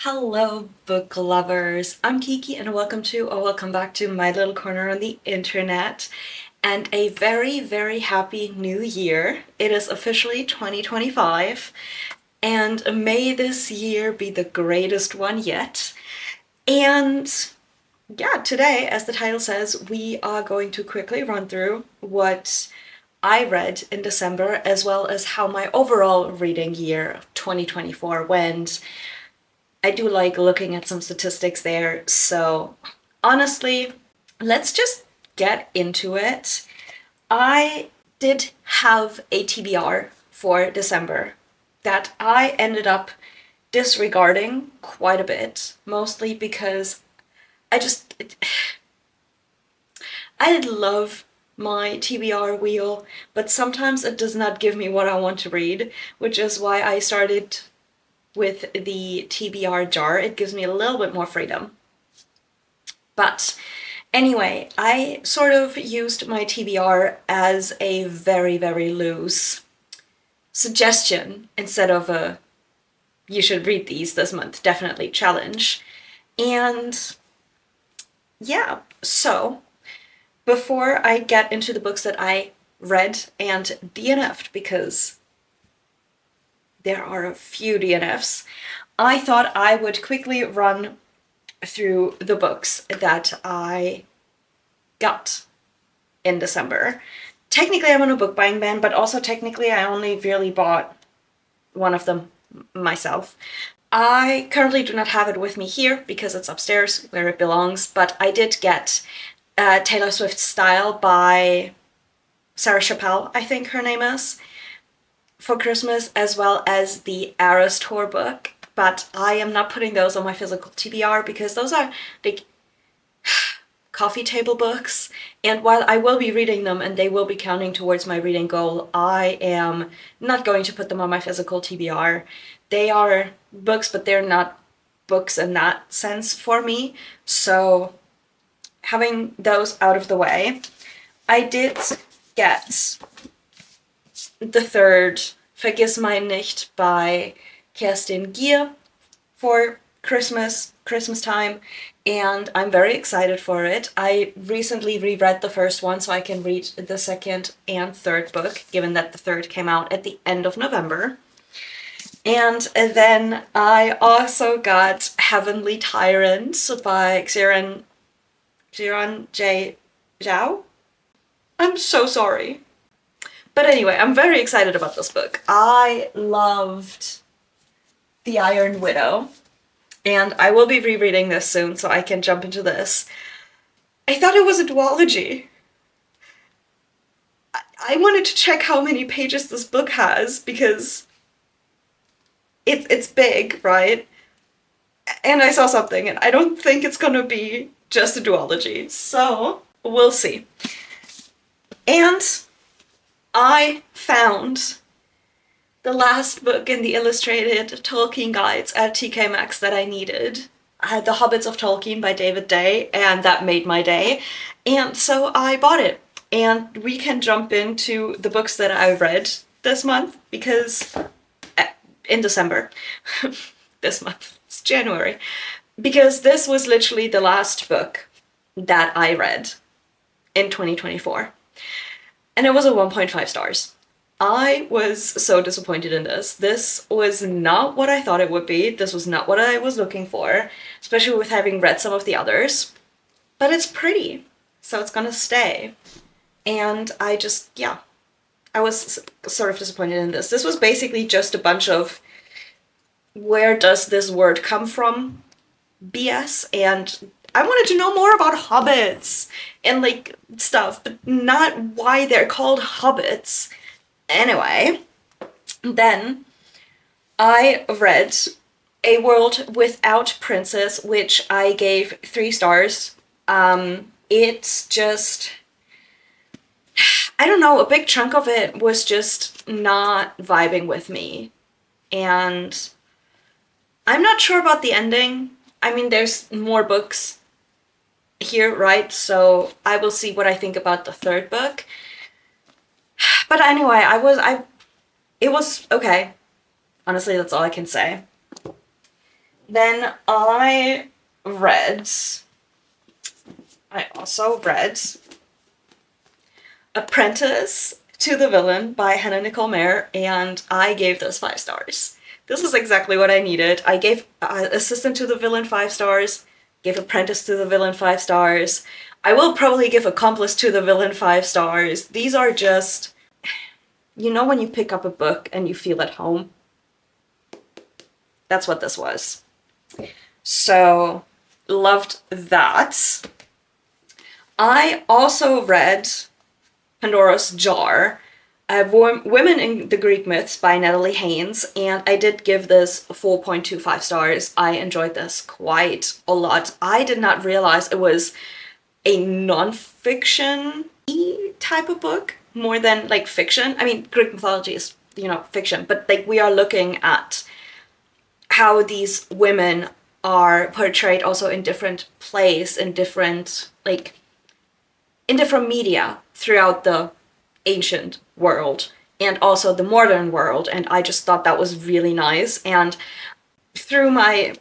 Hello, book lovers. I'm Kiki, and welcome back to my little corner on the internet, and a very, very happy new year. It is officially 2025, and may this year be the greatest one yet. And yeah, today, as the title says, we are going to quickly run through what I read in December, as well as how my overall reading year of 2024 went. I do like looking at some statistics there. So honestly, let's just get into it. I did have a TBR for December that I ended up disregarding quite a bit, mostly because I just I love my TBR wheel, but sometimes it does not give me what I want to read, which is why I started with the TBR jar. It gives me a little bit more freedom. But anyway, I sort of used my TBR as a very, very loose suggestion instead of a you should read these this month, definitely challenge. And yeah, so before I get into the books that I read and DNF'd, because there are a few DNFs, I thought I would quickly run through the books that I got in December. Technically, I'm on a book buying ban, but also technically, I only really bought one of them myself. I currently do not have it with me here because it's upstairs where it belongs, but I did get Taylor Swift's Style by Sarah Chappelle, I think her name is, for Christmas, as well as the Eras Tour book. But I am not putting those on my physical TBR because those are like coffee table books, and while I will be reading them and they will be counting towards my reading goal, I am not going to put them on my physical TBR. They are books, but they're not books in that sense for me. So having those out of the way, I did get the third Vergiss mein nicht by Kerstin Gier for Christmas time, and I'm very excited for it. I recently reread the first one so I can read the second and third book, given that the third came out at the end of November. And then I also got Heavenly Tyrant by Xiran J. Zhao. I'm so sorry. But anyway, I'm very excited about this book. I loved The Iron Widow, and I will be rereading this soon so I can jump into this. I thought it was a duology. I wanted to check how many pages this book has because it's big, right? And I saw something, and I don't think it's gonna be just a duology, so we'll see. And I found the last book in the illustrated Tolkien guides at TK Maxx that I needed. I had The Hobbits of Tolkien by David Day, and that made my day. And so I bought it. And we can jump into the books that I read this month, because in December, this month, it's January, because this was literally the last book that I read in 2024. And it was a 1.5 stars. I was so disappointed in this. This was not what I thought it would be. This was not what I was looking for, especially with having read some of the others. But it's pretty, so it's gonna stay. And I was sort of disappointed in this. This was basically just a bunch of where does this word come from BS, and I wanted to know more about hobbits and like stuff, but not why they're called hobbits. Anyway, then I read A World Without Princess, which I gave 3 stars. It's just, I don't know, a big chunk of it was just not vibing with me. And I'm not sure about the ending. I mean, there's more books here, right? So I will see what I think about the third book. But anyway, it was okay. Honestly, that's all I can say. Then I also read Apprentice to the Villain by Hannah Nicole Mayer, and I gave this 5 stars. This is exactly what I needed. I gave Assistant to the Villain 5 stars, gave Apprentice to the Villain 5 stars. I will probably give Accomplice to the Villain 5 stars. These are just, you know, when you pick up a book and you feel at home? That's what this was. So, loved that. I also read Pandora's Jar, Women in the Greek Myths by Natalie Haynes, and I did give this 4.25 stars. I enjoyed this quite a lot. I did not realize it was a non-fiction type of book more than like fiction. I mean, Greek mythology is, you know, fiction, but like we are looking at how these women are portrayed also in different plays, in different media throughout the ancient world and also the modern world, and I just thought that was really nice. And through my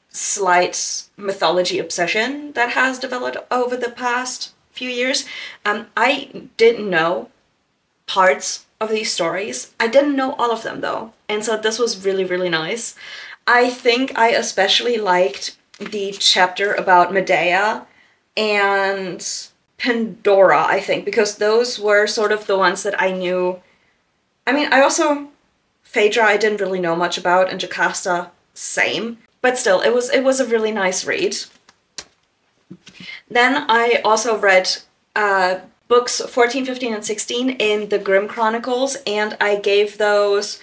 slight mythology obsession that has developed over the past few years, I didn't know parts of these stories. I didn't know all of them though, and so this was really, really nice. I think I especially liked the chapter about Medea and Pandora, I think, because those were sort of the ones that I knew. I mean, Phaedra I didn't really know much about, and Jocasta, same. But still, it was a really nice read. Then I also read books 14, 15, and 16 in the Grimm Chronicles, and I gave those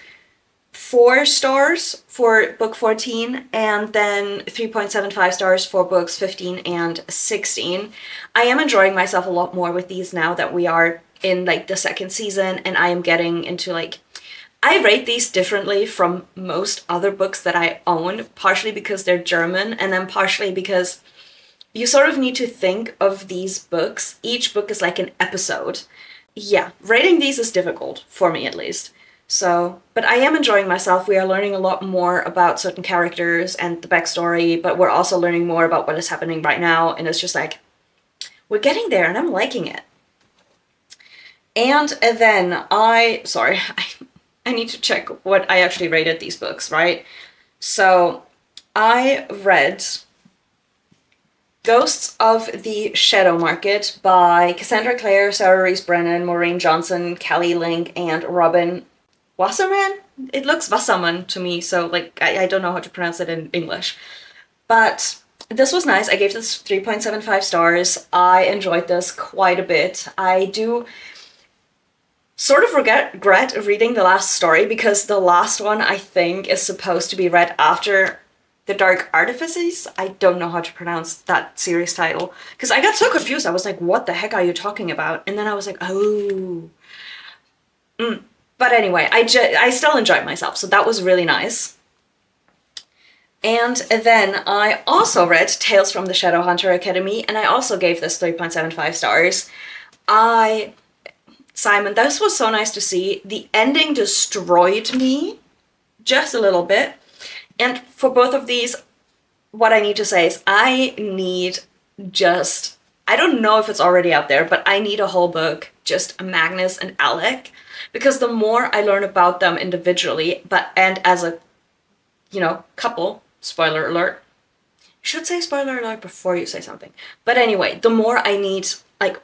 4 stars for book 14 and then 3.75 stars for books 15 and 16. I am enjoying myself a lot more with these now that we are in like the 2nd season, and I am getting into like, I rate these differently from most other books that I own, partially because they're German and then partially because you sort of need to think of these books. Each book is like an episode. Yeah, rating these is difficult, for me at least. So, but I am enjoying myself. We are learning a lot more about certain characters and the backstory, but we're also learning more about what is happening right now, and it's just like, we're getting there, and I'm liking it. And then I need to check what I actually rated these books, right? So, I read Ghosts of the Shadow Market by Cassandra Clare, Sarah Rees Brennan, Maureen Johnson, Kelly Link, and Robin Wasserman? It looks Wasserman to me, so like I don't know how to pronounce it in English. But this was nice. I gave this 3.75 stars. I enjoyed this quite a bit. I do sort of regret reading the last story because the last one I think is supposed to be read after The Dark Artifices. I don't know how to pronounce that series title because I got so confused. I was like, what the heck are you talking about? And then I was like, oh. But anyway, I still enjoyed myself, so that was really nice. And then I also read Tales from the Shadowhunter Academy, and I also gave this 3.75 stars. Simon, this was so nice to see. The ending destroyed me just a little bit. And for both of these, what I need to say is I don't know if it's already out there, but I need a whole book, just Magnus and Alec. Because the more I learn about them individually, and as a, couple, spoiler alert. You should say spoiler alert before you say something. But anyway, the more I need,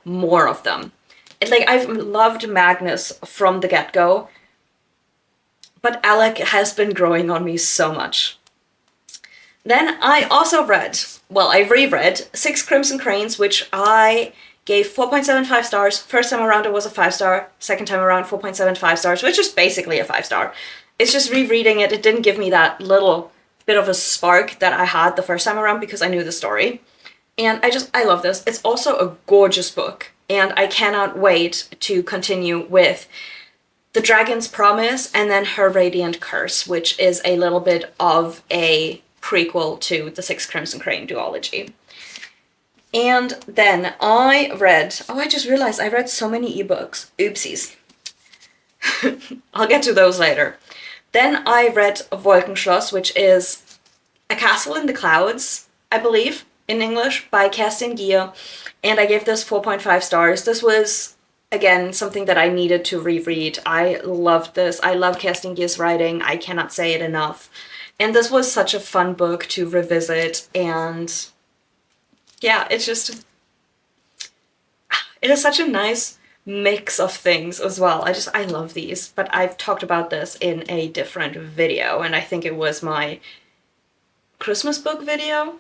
more of them. I've loved Magnus from the get-go, but Alec has been growing on me so much. Then I also I reread 6 Crimson Cranes, which I gave 4.75 stars. First time around it was a 5-star. Second time around 4.75 stars, which is basically a 5-star. It's just rereading it. It didn't give me that little bit of a spark that I had the first time around because I knew the story. And I love this. It's also a gorgeous book. And I cannot wait to continue with The Dragon's Promise and then Her Radiant Curse, which is a little bit of a prequel to the 6 Crimson Crane duology. And then I just realized I read so many ebooks. Oopsies. I'll get to those later. Then I read Wolkenschloss, which is A Castle in the Clouds, I believe, in English, by Kerstin Gier, and I gave this 4.5 stars. This was, again, something that I needed to reread. I loved this. I love Kerstin Gier's writing. I cannot say it enough. And this was such a fun book to revisit, and yeah, it's just, it is such a nice mix of things as well. I love these, but I've talked about this in a different video, and I think it was my Christmas book video.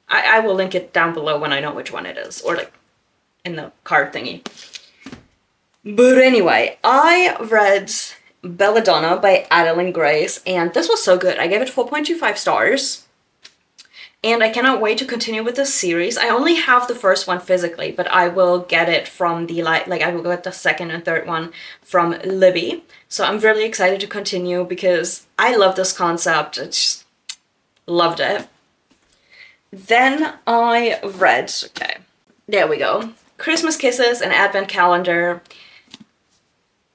I will link it down below when I know which one it is, or like in the card thingy. But anyway, I read Belladonna by Adeline Grace, and this was so good. I gave it 4.25 stars. And I cannot wait to continue with this series. I only have the first one physically, but I will get it from the, I will get the second and third one from Libby. So I'm really excited to continue because I love this concept. I just loved it. Then I read, okay, there we go, Christmas Kisses, an Advent Calendar.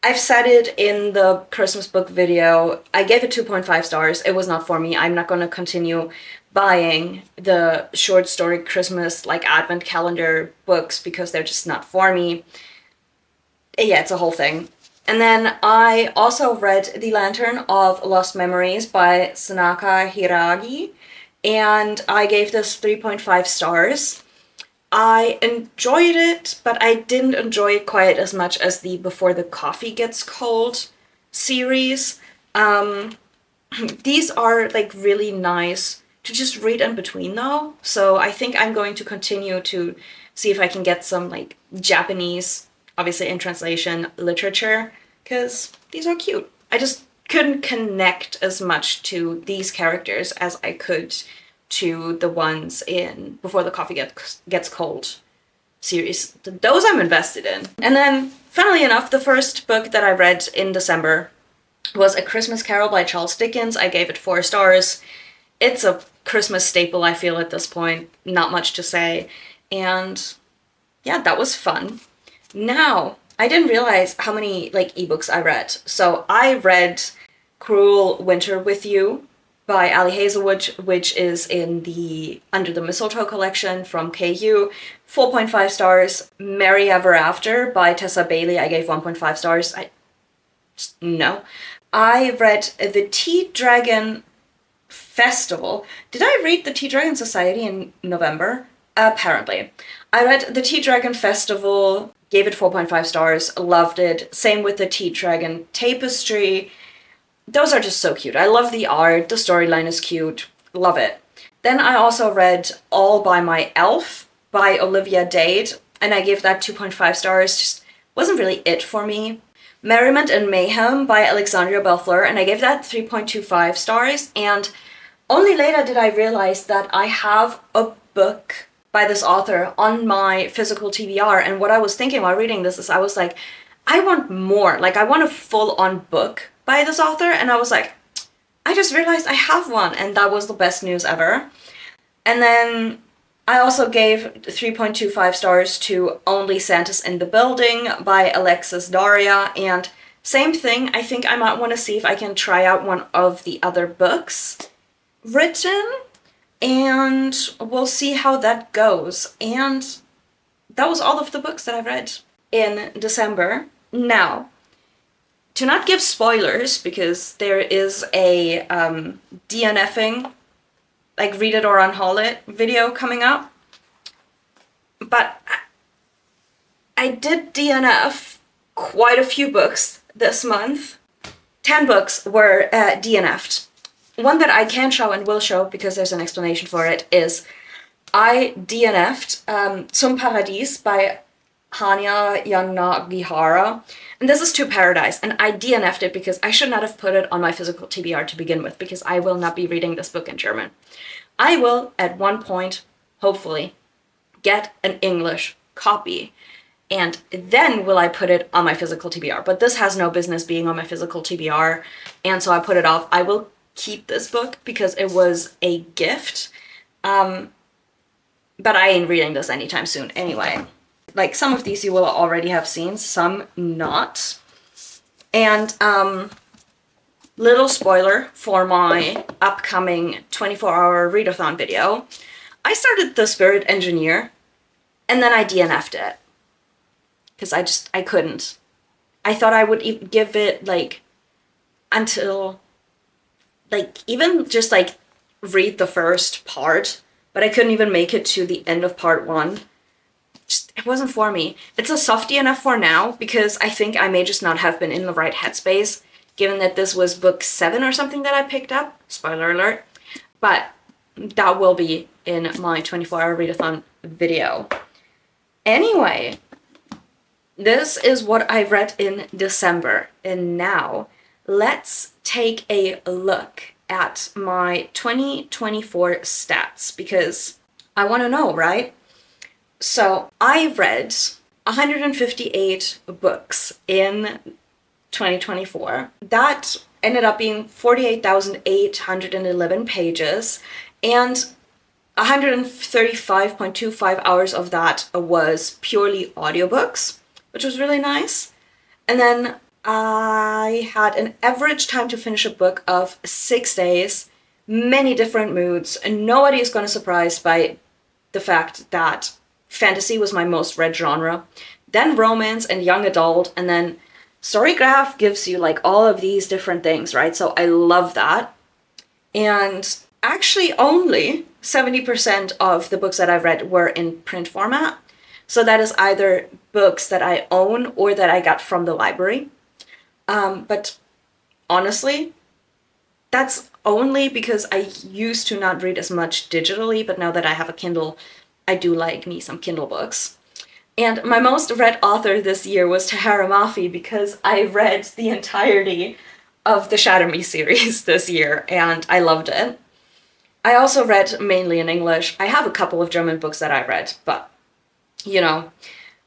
I've said it in the Christmas book video. I gave it 2.5 stars. It was not for me. I'm not going to continue buying the short story Christmas, like Advent calendar books because they're just not for me. Yeah, it's a whole thing. And then I also read The Lantern of Lost Memories by Sanaka Hiragi, and I gave this 3.5 stars. I enjoyed it, but I didn't enjoy it quite as much as the Before the Coffee Gets Cold series. These are like really nice to just read in between though. So I think I'm going to continue to see if I can get some like Japanese, obviously in translation, literature, because these are cute. I just couldn't connect as much to these characters as I could to the ones in Before the Coffee Gets Cold series. Those I'm invested in. And then, funnily enough, the first book that I read in December was A Christmas Carol by Charles Dickens. I gave it 4 stars. It's a Christmas staple, I feel, at this point. Not much to say. And yeah, that was fun. Now, I didn't realize how many like ebooks I read. So I read Cruel Winter with You by Ali Hazelwood, which is in the Under the Mistletoe collection from KU, 4.5 stars. Merry Ever After by Tessa Bailey, I gave 1.5 stars. No. I read The Tea Dragon Festival. Did I read The Tea Dragon Society in November? Apparently. I read The Tea Dragon Festival, gave it 4.5 stars, loved it. Same with The Tea Dragon Tapestry. Those are just so cute. I love the art, the storyline is cute, love it. Then I also read All by My Elf by Olivia Dade, and I gave that 2.5 stars, just wasn't really it for me. Merriment and Mayhem by Alexandria Bellefleur, and I gave that 3.25 stars, and only later did I realize that I have a book by this author on my physical TBR, and what I was thinking while reading this is I was like, I want more, like I want a full-on book by this author, and I was like, I just realized I have one, and that was the best news ever. And then I also gave 3.25 stars to Only Santa's in the Building by Alexis Daria, and same thing, I think I might want to see if I can try out one of the other books written, and we'll see how that goes. And that was all of the books that I read in December. Now, to not give spoilers, because there is a DNFing, like read it or unhaul it video coming up, but I did DNF quite a few books this month. 10 books were DNF'd. One that I can show and will show, because there's an explanation for it, is I DNF'd Zum Paradies by Hanya Yanagihara. And this is To Paradise, and I DNF'd it because I should not have put it on my physical TBR to begin with, because I will not be reading this book in German. I will, at one point, hopefully, get an English copy, and then will I put it on my physical TBR. But this has no business being on my physical TBR, and so I put it off. I will keep this book because it was a gift, but I ain't reading this anytime soon anyway. Like, some of these you will already have seen, some not. And little spoiler for my upcoming 24-hour readathon video. I started The Spirit Engineer, and then I DNF'd it. Because I couldn't. I thought I would give it, like, until, like, even just, like, read the first part, but I couldn't even make it to the end of part 1. It wasn't for me. It's a softie enough for now, because I think I may just not have been in the right headspace, given that this was book 7 or something that I picked up. Spoiler alert. But that will be in my 24-hour readathon video. Anyway, this is what I read in December, and now let's take a look at my 2024 stats, because I want to know, right? So I read 158 books in 2024. That ended up being 48,811 pages, and 135.25 hours of that was purely audiobooks, which was really nice. And then I had an average time to finish a book of 6 days, many different moods, and nobody is going to be surprised by the fact that fantasy was my most read genre, then romance and young adult, and then Storygraph gives you like all of these different things, right? So I love that. And actually only 70% of the books that I've read were in print format. So that is either books that I own or that I got from the library. But honestly, that's only because I used to not read as much digitally, but now that I have a Kindle, I do like me some Kindle books. And my most read author this year was Tahara Mafi, because I read the entirety of the Shatter Me series this year, and I loved it. I also read mainly in English. I have a couple of German books that I read, but, you know,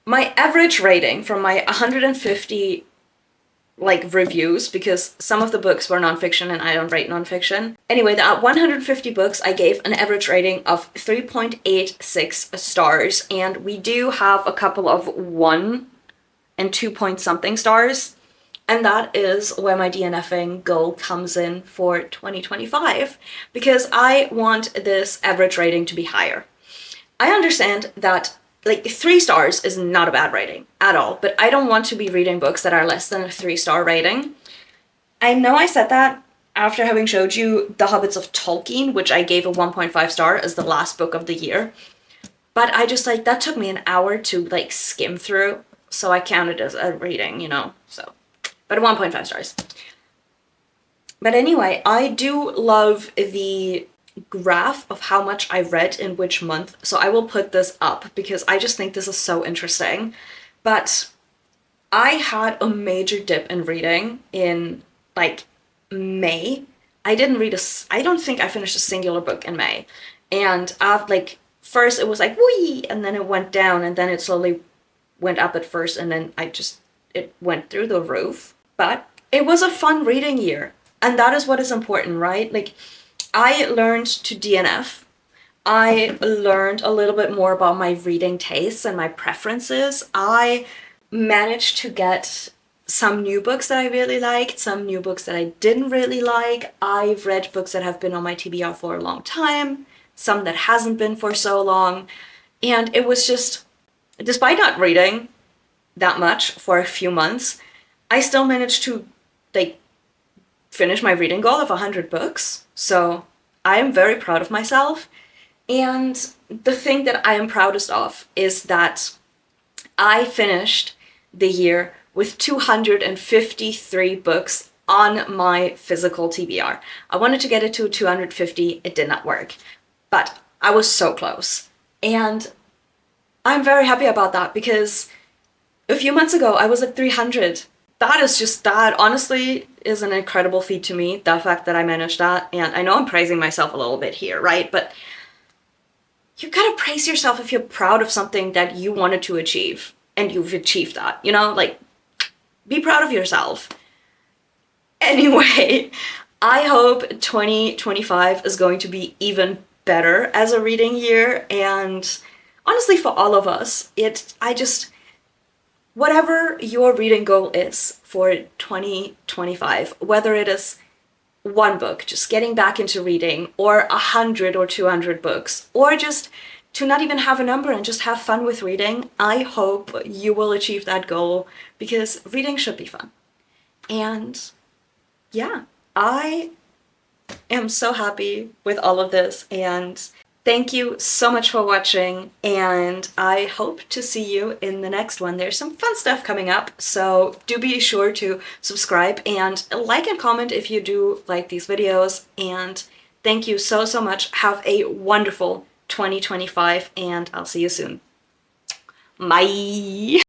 my average rating from my 150 like reviews, because some of the books were nonfiction and I don't rate nonfiction. Anyway, the 150 books I gave an average rating of 3.86 stars, and we do have a couple of 1 and 2 point something stars, and that is where my DNFing goal comes in for 2025, because I want this average rating to be higher. I understand that like 3 stars is not a bad rating at all, but I don't want to be reading books that are less than a 3-star rating. I know I said that after having showed you The Hobbits of Tolkien, which I gave a 1.5 star as the last book of the year, but I just like, that took me an hour to like skim through, so I counted as a rating, you know, so, but 1.5 stars. But anyway, I do love the graph of how much I read in which month, so I will put this up because I just think this is so interesting. But I had a major dip in reading in like May. I don't think I finished a singular book in May, and like first it was like whee, and then it went down, and then it slowly went up at first, and then it went through the roof. But it was a fun reading year, and that is what is important, right? Like, I learned to DNF. I learned a little bit more about my reading tastes and my preferences. I managed to get some new books that I really liked, some new books that I didn't really like. I've read books that have been on my TBR for a long time, some that hasn't been for so long. And it was just, despite not reading that much for a few months, I still managed to like finish my reading goal of 100 books. So I am very proud of myself. And the thing that I am proudest of is that I finished the year with 253 books on my physical TBR. I wanted to get it to 250. It did not work, but I was so close. And I'm very happy about that, because a few months ago I was at 300. That honestly is an incredible feat to me, the fact that I managed that. And I know I'm praising myself a little bit here, right? But you gotta praise yourself if you're proud of something that you wanted to achieve and you've achieved that, you know? Like, be proud of yourself. Anyway, I hope 2025 is going to be even better as a reading year. And honestly, for all of us, whatever your reading goal is for 2025, whether it is one book, just getting back into reading, or 100 or 200 books, or just to not even have a number and just have fun with reading, I hope you will achieve that goal, because reading should be fun. And yeah, I am so happy with all of this, and thank you so much for watching, and I hope to see you in the next one. There's some fun stuff coming up, so do be sure to subscribe and like and comment if you do like these videos, and thank you so, so much. Have a wonderful 2025, and I'll see you soon. Bye!